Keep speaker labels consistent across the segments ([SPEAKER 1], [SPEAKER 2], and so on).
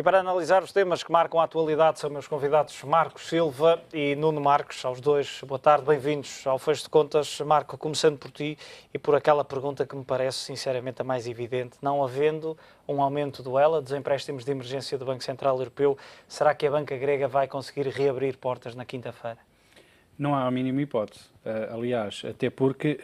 [SPEAKER 1] E para analisar os temas que marcam a atualidade são meus convidados Marcos Silva e Nuno Marques. Aos dois, boa tarde, bem-vindos ao Fecho de Contas. Marco, começando por ti e por aquela pergunta que me parece sinceramente a mais evidente. Não havendo um aumento do ELA, dos empréstimos de emergência do Banco Central Europeu, será que a banca grega vai conseguir reabrir portas na quinta-feira?
[SPEAKER 2] Não há a mínima hipótese, aliás, até porque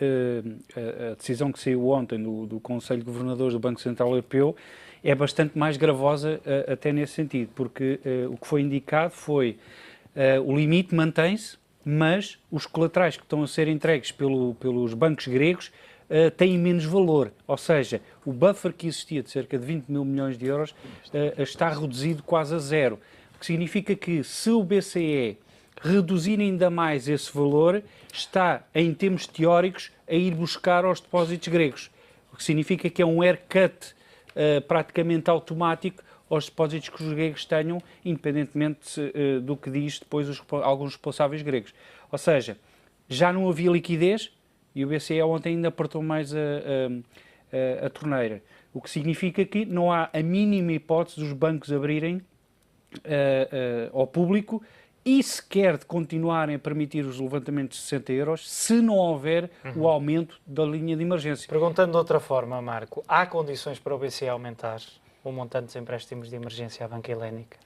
[SPEAKER 2] a decisão que saiu ontem do Conselho de Governadores do Banco Central Europeu é bastante mais gravosa até nesse sentido, porque o que foi indicado foi o limite mantém-se, mas os colaterais que estão a ser entregues pelos bancos gregos têm menos valor, ou seja, o buffer que existia de cerca de 20 mil milhões de euros está reduzido quase a zero, o que significa que se o BCE reduzir ainda mais esse valor, está, em termos teóricos, a ir buscar aos depósitos gregos, o que significa que é um haircut praticamente automático aos depósitos que os gregos tenham, independentemente do que diz depois alguns responsáveis gregos. Ou seja, já não havia liquidez e o BCE ontem ainda apertou mais a torneira, o que significa que não há a mínima hipótese dos bancos abrirem ao público e sequer de continuarem a permitir os levantamentos de 60 euros se não houver o aumento da linha de emergência.
[SPEAKER 1] Perguntando de outra forma, Marco, há condições para o BCE aumentar o montante dos empréstimos de emergência à banca helénica?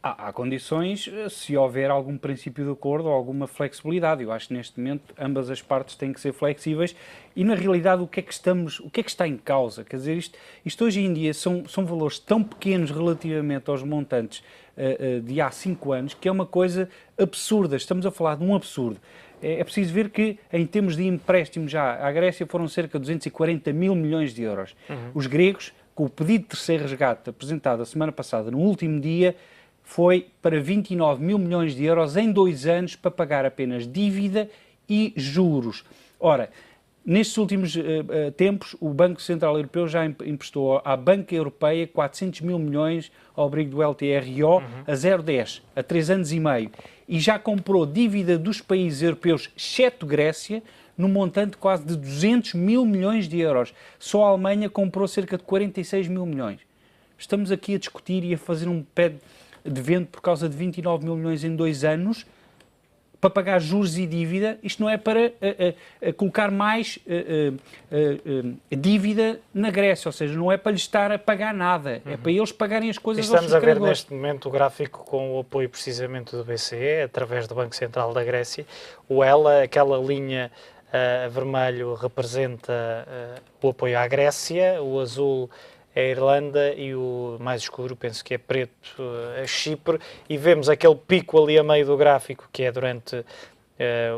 [SPEAKER 2] Há condições se houver algum princípio de acordo ou alguma flexibilidade. Eu acho que neste momento ambas as partes têm que ser flexíveis e na realidade o que é que está em causa? Quer dizer, isto hoje em dia são valores tão pequenos relativamente aos montantes de há 5 anos que é uma coisa absurda. Estamos a falar de um absurdo. É preciso ver que em termos de empréstimo já à Grécia foram cerca de 240 mil milhões de euros. Os gregos, com o pedido de terceiro resgate apresentado a semana passada no último dia, foi para 29 mil milhões de euros em 2 anos para pagar apenas dívida e juros. Ora, nestes últimos tempos, o Banco Central Europeu já emprestou à Banca Europeia 400 mil milhões ao abrigo do LTRO a 0,10, a 3 anos e meio. E já comprou dívida dos países europeus, exceto Grécia, no montante quase de 200 mil milhões de euros. Só a Alemanha comprou cerca de 46 mil milhões. Estamos aqui a discutir e a fazer um pé de vento por causa de 29 mil milhões em 2 anos para pagar juros e dívida. Isto não é para colocar mais dívida na Grécia, ou seja, não é para lhes estar a pagar nada, é para eles pagarem as coisas aos seus credores.
[SPEAKER 1] Estamos a ver neste momento o gráfico com o apoio precisamente do BCE, através do Banco Central da Grécia. O ELA, aquela linha vermelho representa o apoio à Grécia, o azul é a Irlanda e o mais escuro, penso que é preto, a Chipre, e vemos aquele pico ali a meio do gráfico, que é durante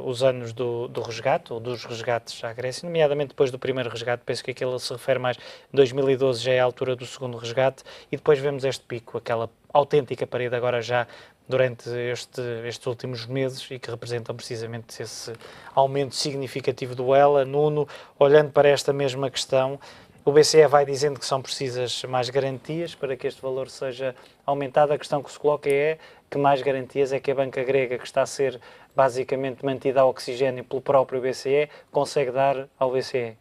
[SPEAKER 1] os anos do resgate, ou dos resgates à Grécia, nomeadamente depois do primeiro resgate, penso que aquele se refere mais, 2012 já é a altura do segundo resgate, e depois vemos este pico, aquela autêntica parede agora já durante estes últimos meses e que representam precisamente esse aumento significativo do ELA. Nuno, olhando para esta mesma questão, o BCE vai dizendo que são precisas mais garantias para que este valor seja aumentado. A questão que se coloca é que mais garantias é que a banca grega, que está a ser basicamente mantida a oxigênio pelo próprio BCE, consegue dar ao BCE?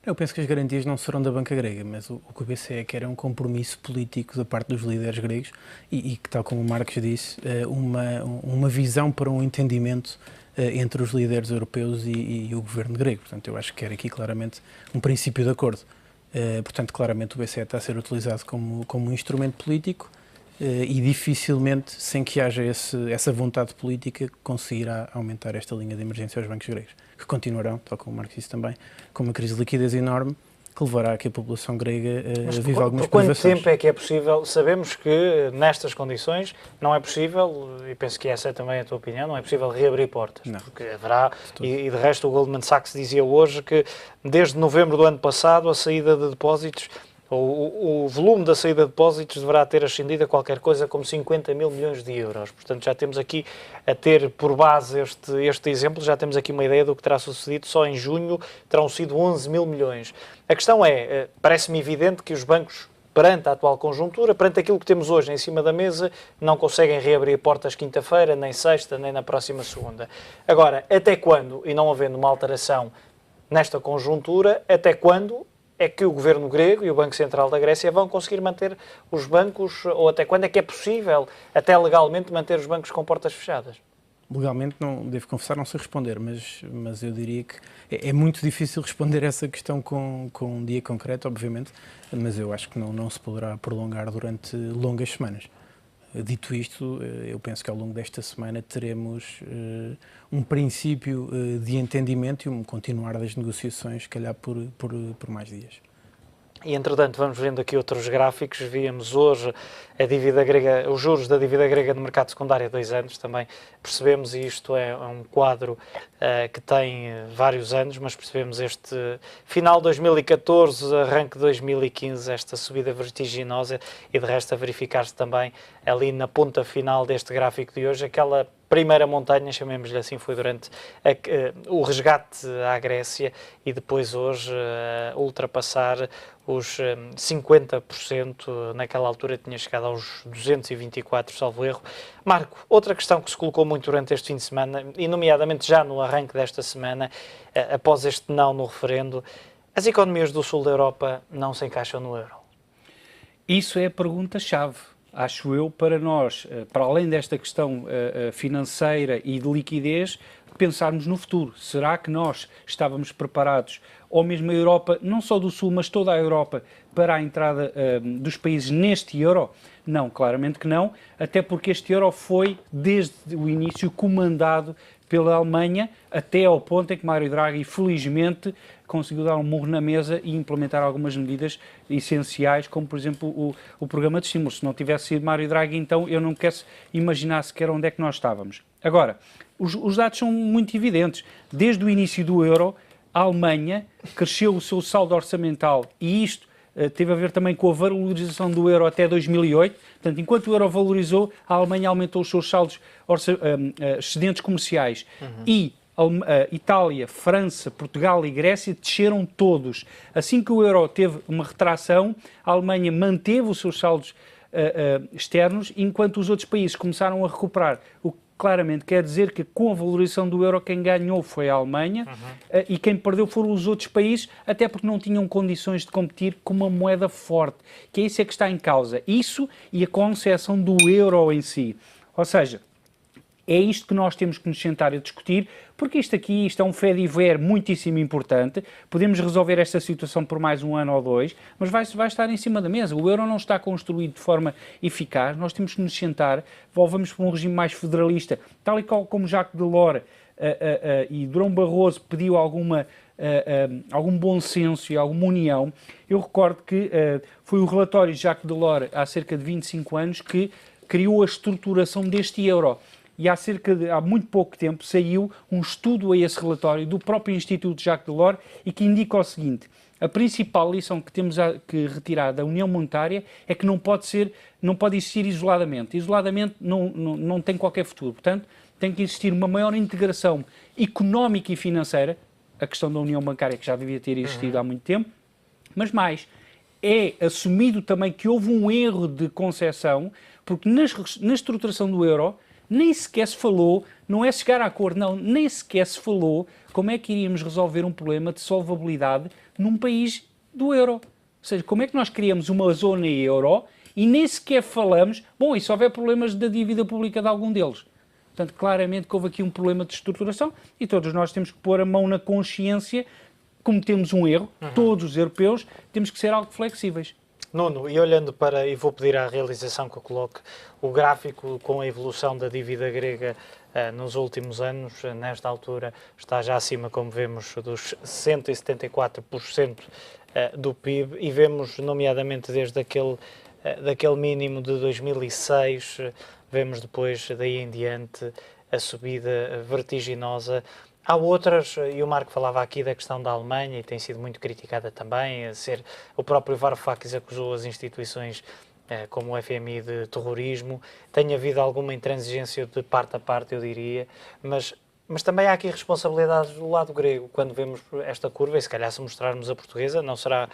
[SPEAKER 3] Eu penso que as garantias não serão da banca grega, mas o que o BCE quer é um compromisso político da parte dos líderes gregos e que, tal como o Marcos disse, uma visão para um entendimento entre os líderes europeus e o governo grego. Portanto, eu acho que quer aqui claramente um princípio de acordo. Portanto, claramente o BCE está a ser utilizado como um instrumento político e dificilmente, sem que haja essa vontade política, conseguirá aumentar esta linha de emergência aos bancos gregos, que continuarão, tal como o Marcos disse também, com uma crise de liquidez enorme, que levará a que a população grega viva algumas privações.
[SPEAKER 1] Por quanto tempo é que é possível? Sabemos que nestas condições não é possível, e penso que essa é também a tua opinião, não é possível reabrir portas, não. Porque haverá, e de resto o Goldman Sachs dizia hoje que desde novembro do ano passado a saída de depósitos, o volume da saída de depósitos deverá ter ascendido a qualquer coisa como 50 mil milhões de euros. Portanto, já temos aqui a ter por base este exemplo, já temos aqui uma ideia do que terá sucedido. Só em junho terão sido 11 mil milhões. A questão é, parece-me evidente que os bancos, perante a atual conjuntura, perante aquilo que temos hoje em cima da mesa, não conseguem reabrir portas quinta-feira, nem sexta, nem na próxima segunda. Agora, até quando, e não havendo uma alteração nesta conjuntura, até quando é que o governo grego e o Banco Central da Grécia vão conseguir manter os bancos, ou até quando é que é possível, até legalmente, manter os bancos com portas fechadas?
[SPEAKER 3] Legalmente, não, devo confessar, não sei responder, mas eu diria que é muito difícil responder essa questão com um dia concreto, obviamente, mas eu acho que não se poderá prolongar durante longas semanas. Dito isto, eu penso que ao longo desta semana teremos um princípio de entendimento e um continuar das negociações, se calhar por mais dias.
[SPEAKER 1] E, entretanto, vamos vendo aqui outros gráficos. Víamos hoje a dívida grega, os juros da dívida grega no mercado secundário a 2 anos também. Percebemos, e isto é um quadro que tem vários anos, mas percebemos este final de 2014, arranque de 2015, esta subida vertiginosa, e de resto a verificar-se também ali na ponta final deste gráfico de hoje, aquela primeira montanha, chamemos-lhe assim, foi durante o resgate à Grécia, e depois hoje ultrapassar os 50%, naquela altura tinha chegado aos 224, salvo erro. Marco, outra questão que se colocou muito durante este fim de semana, e nomeadamente já no arranque desta semana, após este não no referendo, as economias do sul da Europa não se encaixam no euro?
[SPEAKER 2] Isso é a pergunta-chave, acho eu, para nós, para além desta questão financeira e de liquidez, pensarmos no futuro. Será que nós estávamos preparados, ou mesmo a Europa, não só do Sul, mas toda a Europa, para a entrada dos países neste euro? Não, claramente que não, até porque este euro foi, desde o início, comandado pela Alemanha, até ao ponto em que Mário Draghi, felizmente, conseguiu dar um murro na mesa e implementar algumas medidas essenciais, como, por exemplo, o programa de estímulo. Se não tivesse sido Mário Draghi, então eu não quero imaginar sequer onde é que nós estávamos. Agora, os dados são muito evidentes. Desde o início do euro, a Alemanha cresceu o seu saldo orçamental, e isto teve a ver também com a valorização do euro até 2008. Portanto, enquanto o euro valorizou, a Alemanha aumentou os seus saldos excedentes comerciais. E Itália, França, Portugal e Grécia desceram todos. Assim que o euro teve uma retração, a Alemanha manteve os seus saldos externos, enquanto os outros países começaram a recuperar. O que claramente quer dizer que, com a valorização do euro, quem ganhou foi a Alemanha, e quem perdeu foram os outros países, até porque não tinham condições de competir com uma moeda forte, que é isso que está em causa. Isso e a concepção do euro em si. Ou seja, é isto que nós temos que nos sentar a discutir, porque isto é um fait divers muitíssimo importante. Podemos resolver esta situação por mais um ano ou dois, mas vai estar em cima da mesa. O euro não está construído de forma eficaz. Nós temos que nos sentar, vamos para um regime mais federalista, tal e qual como Jacques Delors e Durão Barroso pediu algum bom senso e alguma união. Eu recordo que foi o relatório de Jacques Delors, há cerca de 25 anos, que criou a estruturação deste euro. E há muito pouco tempo saiu um estudo a esse relatório do próprio Instituto Jacques Delors, e que indica o seguinte: a principal lição que temos que retirar da União Monetária é que não pode existir isoladamente. Isoladamente não tem qualquer futuro. Portanto, tem que existir uma maior integração económica e financeira, a questão da União Bancária, que já devia ter existido há muito tempo, mas mais, é assumido também que houve um erro de concepção, porque na estruturação do euro nem sequer se falou, não é chegar a acordo, não, nem sequer se falou como é que iríamos resolver um problema de solvabilidade num país do euro. Ou seja, como é que nós criamos uma zona euro e nem sequer falamos, bom, e se houver problemas da dívida pública de algum deles. Portanto, claramente que houve aqui um problema de estruturação, e todos nós temos que pôr a mão na consciência, cometemos um erro, todos os europeus, temos que ser algo flexíveis.
[SPEAKER 1] Nuno, e olhando para, e vou pedir à realização que eu coloque, o gráfico com a evolução da dívida grega nos últimos anos, nesta altura está já acima, como vemos, dos 174% do PIB, e vemos, nomeadamente desde daquele mínimo de 2006, vemos depois, daí em diante, a subida vertiginosa. Há outras, e o Marco falava aqui da questão da Alemanha, e tem sido muito criticada também, o próprio Varoufakis acusou as instituições como o FMI de terrorismo. Tem havido alguma intransigência de parte a parte, eu diria, mas também há aqui responsabilidades do lado grego, quando vemos esta curva, e se calhar se mostrarmos a portuguesa, não será,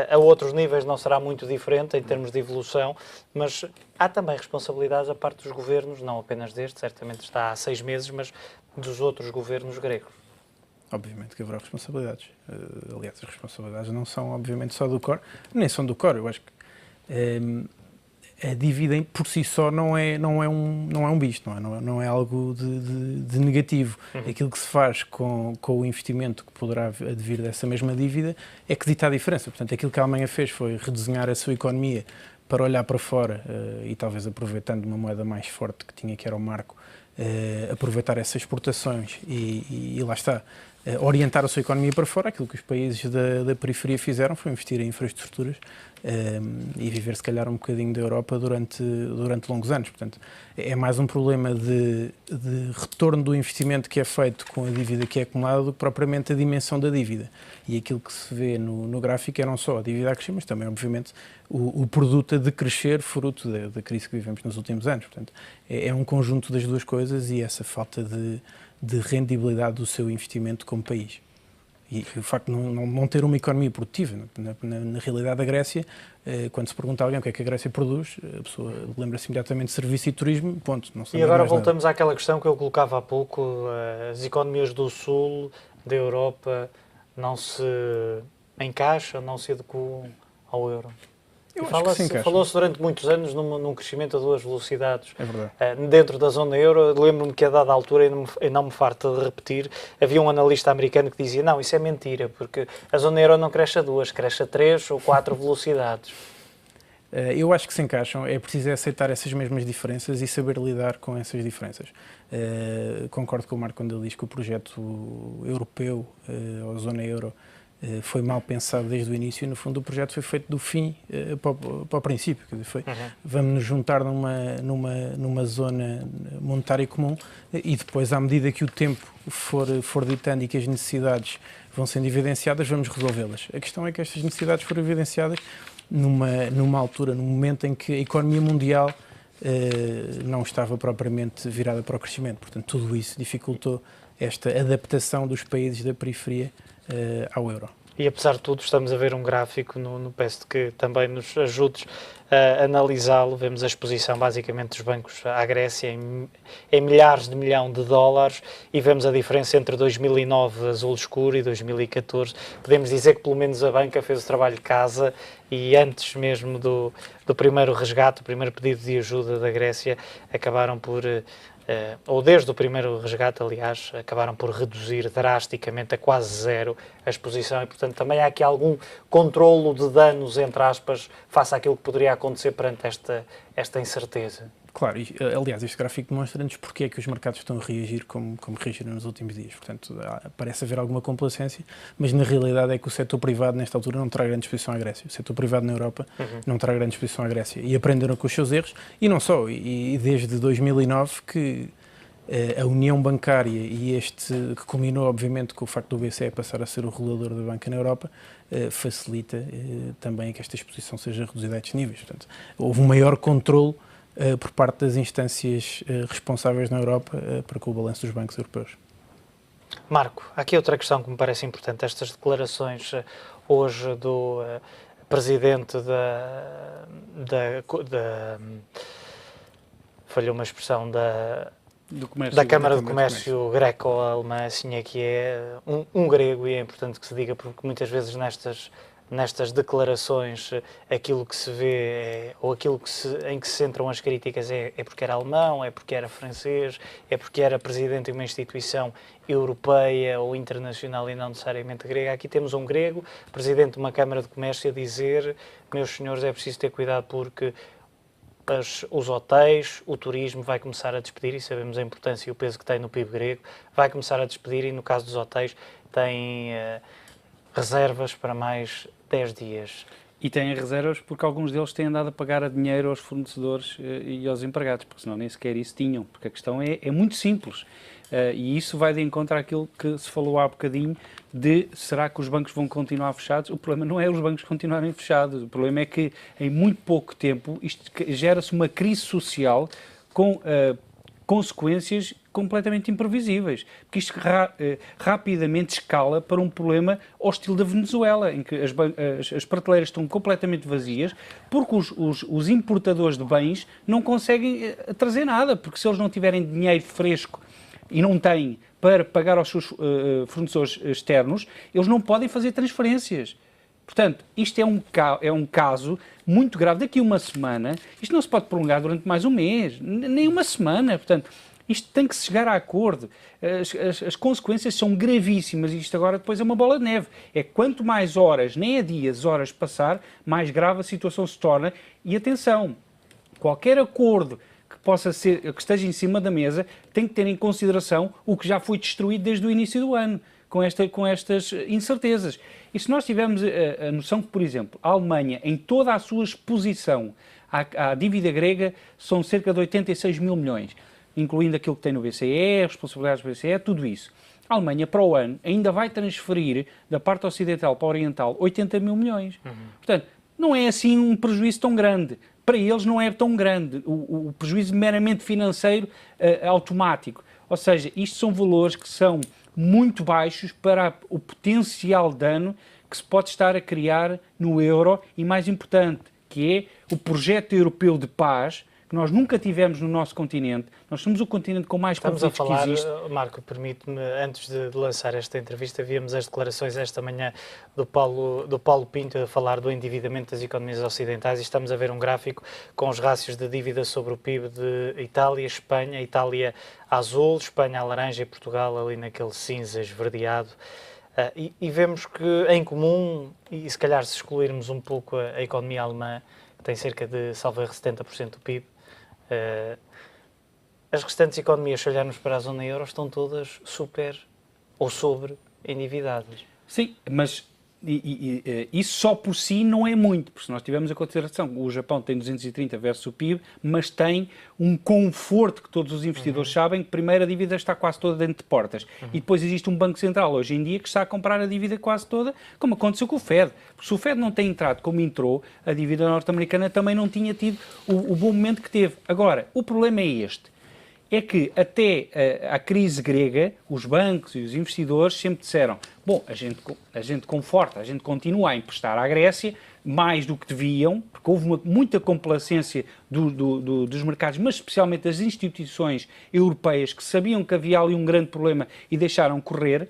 [SPEAKER 1] a outros níveis não será muito diferente em termos de evolução, mas há também responsabilidades da parte dos governos, não apenas deste, certamente está há 6 meses, mas dos outros governos gregos.
[SPEAKER 3] Obviamente que haverá responsabilidades. Aliás, as responsabilidades não são, obviamente, só do core, nem são do core. Eu acho que a dívida por si só não é um bicho, não é algo de negativo. Aquilo que se faz com o investimento que poderá advir dessa mesma dívida é que dita a diferença. Portanto, aquilo que a Alemanha fez foi redesenhar a sua economia para olhar para fora e talvez aproveitando uma moeda mais forte que tinha, que era o marco, aproveitar essas exportações e lá está, orientar a sua economia para fora. Aquilo que os países da periferia fizeram foi investir em infraestruturas e viver se calhar um bocadinho da Europa durante longos anos. Portanto, é mais um problema de retorno do investimento que é feito com a dívida que é acumulada do que propriamente a dimensão da dívida. E aquilo que se vê no gráfico é não só a dívida a crescer, mas também, obviamente, o produto a decrescer fruto da crise que vivemos nos últimos anos. Portanto, é um conjunto das duas coisas e essa falta de rendibilidade do seu investimento como país. E o facto de não ter uma economia produtiva. Na realidade da Grécia, quando se pergunta a alguém o que é que a Grécia produz, a pessoa lembra-se imediatamente de serviço e turismo, ponto. Não
[SPEAKER 1] e agora voltamos àquela questão que eu colocava há pouco, as economias do Sul, da Europa, não se encaixam, não se adequam ao euro. Falou-se durante muitos anos num crescimento a duas velocidades.
[SPEAKER 3] É verdade.
[SPEAKER 1] Dentro da zona euro. Lembro-me que a dada altura, e não me farto de repetir, havia um analista americano que dizia: não, isso é mentira, porque a zona euro não cresce a duas, cresce a 3 ou 4 velocidades.
[SPEAKER 3] Eu acho que se encaixam, é preciso aceitar essas mesmas diferenças e saber lidar com essas diferenças. Concordo com o Marco quando ele diz que o projeto europeu, ou zona euro, foi mal pensado desde o início e, no fundo, o projeto foi feito do fim para o princípio. Quer dizer, vamos nos juntar numa zona monetária comum e depois, à medida que o tempo for ditando e que as necessidades vão sendo evidenciadas, vamos resolvê-las. A questão é que estas necessidades foram evidenciadas numa altura, num momento em que a economia mundial não estava propriamente virada para o crescimento. Portanto, tudo isso dificultou esta adaptação dos países da periferia ao euro.
[SPEAKER 1] E apesar de tudo, estamos a ver um gráfico, peço que também nos ajudes a analisá-lo. Vemos a exposição basicamente dos bancos à Grécia em milhares de milhão de dólares e vemos a diferença entre 2009 azul escuro e 2014. Podemos dizer que pelo menos a banca fez o trabalho de casa e antes mesmo do primeiro resgate, o primeiro pedido de ajuda da Grécia, acabaram por... ou desde o primeiro resgate, aliás, acabaram por reduzir drasticamente a quase zero a exposição e, portanto, também há aqui algum controlo de danos, entre aspas, face àquilo que poderia acontecer perante esta incerteza.
[SPEAKER 3] Claro, e, aliás, este gráfico demonstra-nos porque é que os mercados estão a reagir como reagiram nos últimos dias. Portanto, parece haver alguma complacência, mas na realidade é que o setor privado, nesta altura, não terá grande exposição à Grécia. O setor privado na Europa não terá grande exposição à Grécia. E aprenderam com os seus erros, e não só. E desde 2009 que a união bancária e que culminou, obviamente, com o facto do BCE passar a ser o regulador da banca na Europa, facilita também que esta exposição seja reduzida a estes níveis. Portanto, houve um maior controle por parte das instâncias responsáveis na Europa para com o balanço dos bancos europeus.
[SPEAKER 1] Marco, há aqui outra questão que me parece importante. Estas declarações hoje do presidente falhou uma expressão da Câmara de Comércio greco-alemã, assim é que é um grego, e é importante que se diga, porque muitas vezes nestas declarações aquilo que se vê ou aquilo em que se centram as críticas é porque era alemão, é porque era francês, é porque era presidente de uma instituição europeia ou internacional e não necessariamente grega. Aqui temos um grego, presidente de uma Câmara de Comércio, a dizer: meus senhores, é preciso ter cuidado porque os hotéis, o turismo vai começar a despedir, e sabemos a importância e o peso que tem no PIB grego, vai começar a despedir, e no caso dos hotéis tem reservas para mais 10 dias.
[SPEAKER 2] E têm reservas porque alguns deles têm andado a pagar a dinheiro aos fornecedores e aos empregados, porque senão nem sequer isso tinham, porque a questão é muito simples. E isso vai de encontro àquilo que se falou há bocadinho de será que os bancos vão continuar fechados? O problema não é os bancos continuarem fechados, o problema é que em muito pouco tempo isto gera-se uma crise social com consequências completamente imprevisíveis, porque isto rapidamente escala para um problema ao estilo da Venezuela, em que as prateleiras estão completamente vazias, porque os importadores de bens não conseguem trazer nada, porque se eles não tiverem dinheiro fresco e não têm para pagar aos seus fornecedores externos, eles não podem fazer transferências. Portanto, isto é um caso muito grave. Daqui a uma semana, isto não se pode prolongar durante mais um mês, nem uma semana. Portanto, isto tem que se chegar a acordo. As consequências são gravíssimas e isto agora depois é uma bola de neve. É quanto mais horas, nem a dias, horas passar, mais grave a situação se torna. E atenção, qualquer acordo que esteja em cima da mesa tem que ter em consideração o que já foi destruído desde o início do ano, com estas incertezas. E se nós tivermos a noção que, por exemplo, a Alemanha, em toda a sua exposição à dívida grega, são cerca de 86 mil milhões, incluindo aquilo que tem no BCE, responsabilidades do BCE, tudo isso. A Alemanha, para o ano, ainda vai transferir da parte ocidental para a oriental 80 mil milhões. Portanto, não é assim um prejuízo tão grande. Para eles não é tão grande o prejuízo meramente financeiro automático. Ou seja, isto são valores que são muito baixos para o potencial dano que se pode estar a criar no euro e, mais importante, que é o projeto europeu de paz, que nós nunca tivemos no nosso continente. Nós somos o continente com mais conflitos que existe.
[SPEAKER 1] Estamos a falar, Marco, permite-me, antes de lançar esta entrevista, víamos as declarações esta manhã do Paulo Pinto a falar do endividamento das economias ocidentais e estamos a ver um gráfico com os rácios de dívida sobre o PIB de Itália, Espanha, Itália azul, Espanha a laranja e Portugal ali naquele cinza esverdeado. E vemos que em comum, e se calhar se excluirmos um pouco a economia alemã, que tem cerca de, salvo erro, 70% do PIB, as restantes economias, se olharmos para a zona euro, estão todas super ou sobre endividadas.
[SPEAKER 2] Sim, mas isso só por si não é muito, porque se nós tivermos a consideração o Japão tem 230 versus o PIB, mas tem um conforto que todos os investidores sabem que primeiro a dívida está quase toda dentro de portas e depois existe um Banco Central hoje em dia que está a comprar a dívida quase toda, como aconteceu com o Fed. Porque se o Fed não tem entrado como entrou, a dívida norte-americana também não tinha tido o bom momento que teve. Agora, o problema é este. É que até a crise grega, os bancos e os investidores sempre disseram, bom, a gente conforta, a gente continua a emprestar à Grécia mais do que deviam, porque houve muita complacência dos mercados, mas especialmente das instituições europeias que sabiam que havia ali um grande problema e deixaram correr,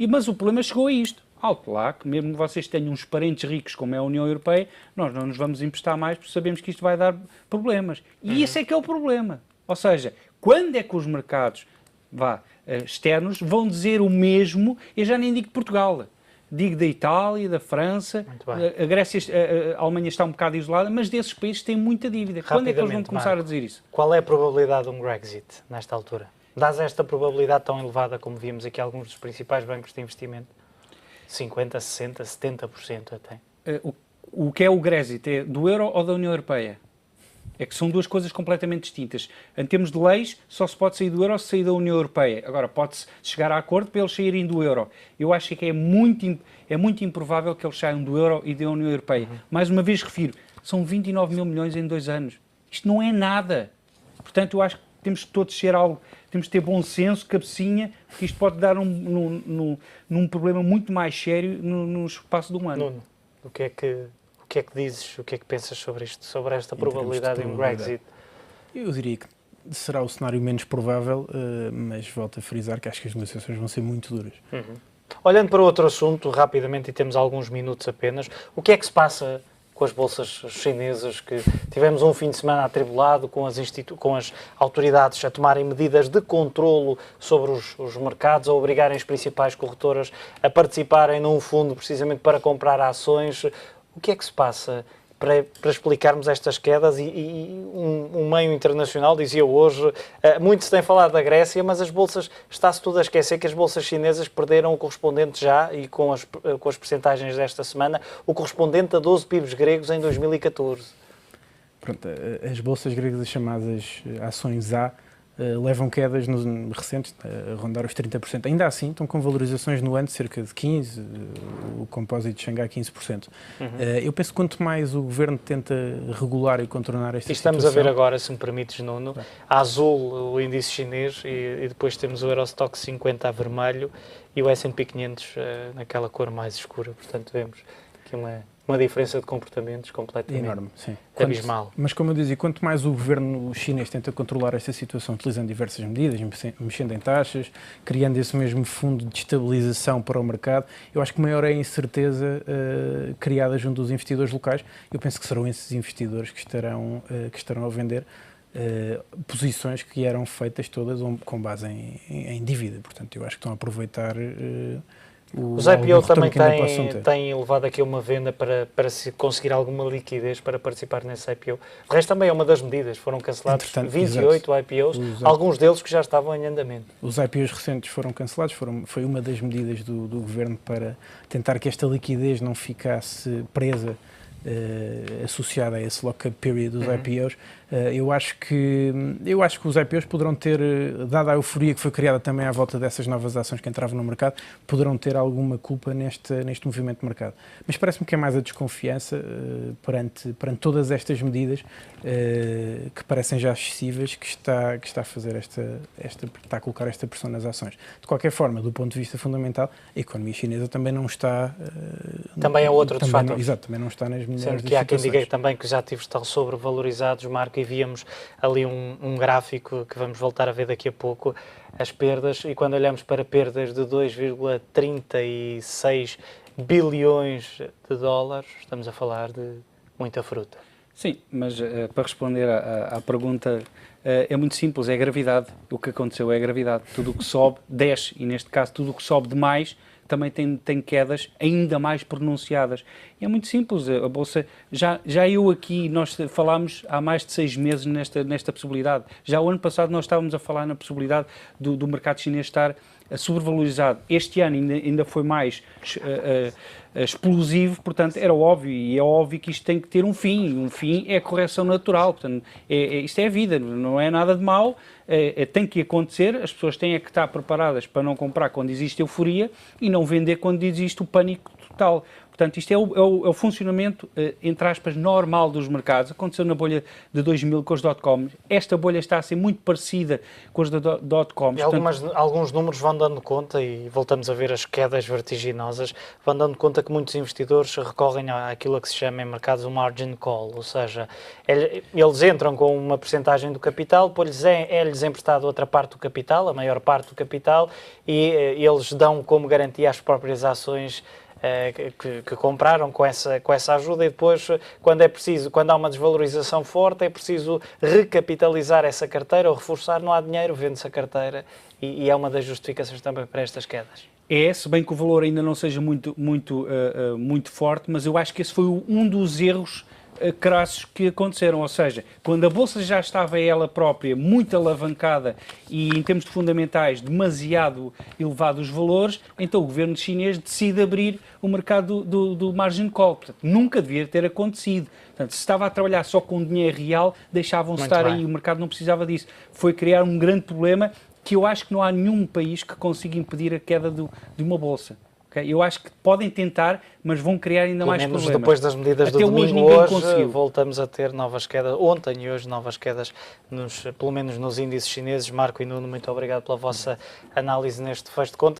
[SPEAKER 2] mas o problema chegou a isto. Alto lá, que mesmo que vocês tenham uns parentes ricos como é a União Europeia, nós não nos vamos emprestar mais porque sabemos que isto vai dar problemas. E esse é que é o problema. Ou seja, quando é que os mercados externos vão dizer o mesmo? Eu já nem digo de Portugal, digo da Itália, da França, a Grécia, a Alemanha está um bocado isolada, mas desses países têm muita dívida. Quando é que eles vão começar a dizer isso?
[SPEAKER 1] Qual é a probabilidade de um Brexit nesta altura? Dás esta probabilidade tão elevada como vimos aqui alguns dos principais bancos de investimento? 50%, 60%, 70% até.
[SPEAKER 2] O que é o Brexit? É do euro ou da União Europeia? É que são duas coisas completamente distintas. Em termos de leis, só se pode sair do euro se sair da União Europeia. Agora, pode-se chegar a acordo para eles saírem do euro. Eu acho que é muito improvável que eles saiam do euro e da União Europeia. Mais uma vez refiro, são 29 mil milhões em 2 anos. Isto não é nada. Portanto, eu acho que temos que todos ser algo, temos que ter bom senso, cabecinha, porque isto pode dar num problema muito mais sério no espaço de um ano.
[SPEAKER 1] Nuno, o que é que dizes, o que é que pensas sobre isto, sobre esta probabilidade de um Brexit?
[SPEAKER 3] Eu diria que será o cenário menos provável, mas volto a frisar que acho que as negociações vão ser muito duras.
[SPEAKER 1] Olhando para outro assunto, rapidamente, e temos alguns minutos apenas, o que é que se passa com as bolsas chinesas, que tivemos um fim de semana atribulado com as autoridades a tomarem medidas de controlo sobre os mercados, a obrigarem as principais corretoras a participarem num fundo precisamente para comprar ações. O que é que se passa para explicarmos estas quedas? E um meio internacional dizia hoje, muito se tem falado da Grécia, mas as bolsas, está-se tudo a esquecer que as bolsas chinesas perderam o correspondente já, e com as percentagens desta semana, o correspondente a 12 PIBs gregos em 2014.
[SPEAKER 3] Pronto, as bolsas gregas, as chamadas ações A, levam quedas recentes, a rondar os 30%. Ainda assim, estão com valorizações no ano de cerca de 15%, o compósito de Xangai 15%. Eu penso que quanto mais o governo tenta regular e contornar esta situação...
[SPEAKER 1] Estamos a ver agora, se me permites, Nuno, a azul o índice chinês e depois temos o Eurostock 50 a vermelho e o S&P 500 naquela cor mais escura. Portanto, vemos aqui uma diferença de comportamentos completamente
[SPEAKER 3] enorme, sim.
[SPEAKER 1] abismal.
[SPEAKER 3] Mas como eu dizia, quanto mais o governo chinês tenta controlar esta situação utilizando diversas medidas, mexendo em taxas, criando esse mesmo fundo de estabilização para o mercado, eu acho que maior é a incerteza criada junto dos investidores locais. Eu penso que serão esses investidores que estarão a vender posições que eram feitas todas com base em dívida. Portanto, eu acho que estão a aproveitar
[SPEAKER 1] os IPO também têm levado aqui uma venda para se conseguir alguma liquidez para participar nesse IPO. O resto também é uma das medidas. Foram cancelados 28 IPOs, alguns deles que já estavam em andamento.
[SPEAKER 3] Os IPOs recentes foram cancelados, foi uma das medidas do governo para tentar que esta liquidez não ficasse presa, associada a esse lock-up period dos IPOs. Eu acho que os IPOs poderão ter, dada a euforia que foi criada também à volta dessas novas ações que entravam no mercado, poderão ter alguma culpa neste movimento de mercado. Mas parece-me que é mais a desconfiança perante todas estas medidas que parecem já excessivas que está a fazer está a colocar esta pressão nas ações. De qualquer forma, do ponto de vista fundamental, a economia chinesa também não está...
[SPEAKER 1] também é outro dos fatores.
[SPEAKER 3] Exato, também não está nas melhores
[SPEAKER 1] situações. Sendo que há quem diga também que os ativos estão sobrevalorizados, Marco, e víamos ali um gráfico que vamos voltar a ver daqui a pouco, as perdas, e quando olhamos para perdas de 2,36 bilhões de dólares, estamos a falar de muita fruta.
[SPEAKER 2] Sim, mas para responder à pergunta, é muito simples, é gravidade. O que aconteceu é gravidade. Tudo o que sobe, desce, e neste caso tudo o que sobe demais também tem quedas ainda mais pronunciadas. E é muito simples, a Bolsa, já eu aqui, nós falámos há mais de 6 meses nesta possibilidade. Já o ano passado nós estávamos a falar na possibilidade do mercado chinês estar sobrevalorizado. Este ano ainda foi mais explosivo, portanto era óbvio, e é óbvio que isto tem que ter um fim. Um fim é a correção natural, portanto isto é a vida, não é nada de mau, tem que acontecer, as pessoas têm que estar preparadas para não comprar quando existe euforia e não vender quando existe o pânico total. Portanto, isto é o funcionamento, entre aspas, normal dos mercados. Aconteceu na bolha de 2000 com os dot-coms. Esta bolha está a ser muito parecida com os dot-coms.
[SPEAKER 1] E alguns números vão dando conta, e voltamos a ver as quedas vertiginosas, vão dando conta que muitos investidores recorrem àquilo que se chama em mercados o margin call, ou seja, eles entram com uma percentagem do capital, depois é-lhes emprestado outra parte do capital, a maior parte do capital, e eles dão como garantia as próprias ações que compraram com essa ajuda, e depois, quando há uma desvalorização forte, é preciso recapitalizar essa carteira ou reforçar, não há dinheiro, vende-se a carteira, e é uma das justificações também para estas quedas.
[SPEAKER 2] Se bem que o valor ainda não seja muito forte, mas eu acho que esse foi um dos erros crassos que aconteceram, ou seja, quando a Bolsa já estava ela própria muito alavancada e em termos de fundamentais demasiado elevado os valores, então o governo chinês decide abrir o mercado do margin call. Portanto, nunca devia ter acontecido. Portanto, se estava a trabalhar só com dinheiro real, deixavam-se estar aí, o mercado não precisava disso. Foi criar um grande problema que eu acho que não há nenhum país que consiga impedir a queda de uma Bolsa. Okay? Eu acho que podem tentar, mas vão criar ainda mais problemas.
[SPEAKER 1] Depois das medidas do domingo, hoje voltamos a ter novas quedas. Ontem e hoje novas quedas, pelo menos nos índices chineses. Marco e Nuno, muito obrigado pela vossa análise neste fecho de conta.